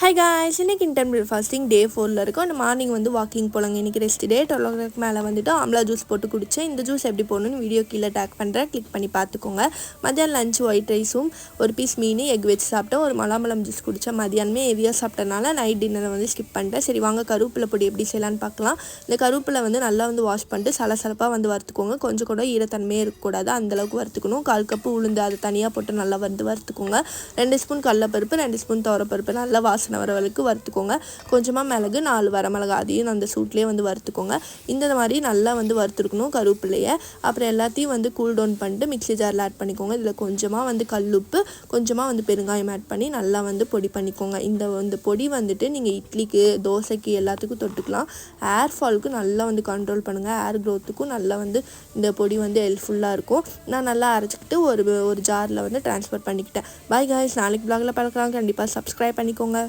Hi guys, இன்றைக்கி intermediate fasting டே 4 இருக்கும். அந்த மார்னிங் வந்து வாக்கிங் போகலாங்க. இன்றைக்கி ரெஸ்ட் டே. 12 மேலே வந்துட்டு ஆம்லா ஜூஸ் போட்டு குடித்தேன். இந்த ஜூஸ் எப்படி போடணும்னு வீடியோ கீழே டேக் பண்ணுறேன், கிளிக் பண்ணி பார்த்துக்கோங்க. மதியானம் லஞ்ச் ஒயிட் ரைஸும் ஒரு பீஸ் மீன் எக் வச்சு சாப்பிட்டேன். ஒரு மலாமலம் ஜூஸ் குடித்தேன். மதியானமே ஹெவியாக சாப்பிட்டனால நைட் டின்னரை வந்து ஸ்கிப் பண்ணிட்டேன். சரி வாங்க கருவேப்பிலை பொடி எப்படி செய்யலான்னு பார்க்கலாம். இந்த கருவேப்பிலை வந்து நல்லா வந்து வாஷ் பண்ணிட்டு சலசலப்பாக வந்து வறுத்துக்கோங்க. கொஞ்சம் கூட ஈரத்தன்மையே இருக்கக்கூடாது, அந்தளவுக்கு வறுத்துக்கணும். 1/4 கப்பு உளுந்து அதை தனியாக போட்டு நல்லா வந்து வறுத்துக்கோங்க. 2 ஸ்பூன் கடலைப்பருப்பு, 2 ஸ்பூன் துவரப்பருப்பு நல்லா வாசனை வர வரைக்கும் வறுத்துக்கோங்க. கொஞ்சமாக மிளகு, 4 வரமிளகா அதையும் அந்த சூட்லேயே வந்து வறுத்துக்கோங்க. இந்த மாதிரி நல்லா வந்து வறுத்துருக்கணும் கருவேப்பிலையை. அப்புறம் எல்லாத்தையும் வந்து கூல் டவுன் பண்ணிட்டு மிக்ஸி ஜாரில் ஆட் பண்ணிக்கோங்க. இதில் கொஞ்சமாக வந்து கல்லுப்பு, கொஞ்சமாக வந்து பெருங்காயம் ஆட் பண்ணி நல்லா வந்து பொடி பண்ணிக்கோங்க. இந்த பொடி வந்துட்டு நீங்கள் இட்லிக்கு, தோசைக்கு எல்லாத்துக்கும் தொட்டுக்கலாம். ஹேர் ஃபாலுக்கு நல்லா வந்து கண்ட்ரோல் பண்ணுங்கள். ஹேர் க்ரோத்துக்கும் நல்லா வந்து இந்த பொடி வந்து ஹெல்ப்ஃபுல்லாக இருக்கும். நான் நல்லா அரைச்சிக்கிட்டு ஒரு ஜாரில் வந்து ட்ரான்ஸ்ஃபர் பண்ணிக்கிட்டேன். பாய் காய்ஸ், நாளைக்கு ப்ளாகில் பார்க்கலாம். கண்டிப்பாக சப்ஸ்கிரைப் பண்ணிக்கோங்க.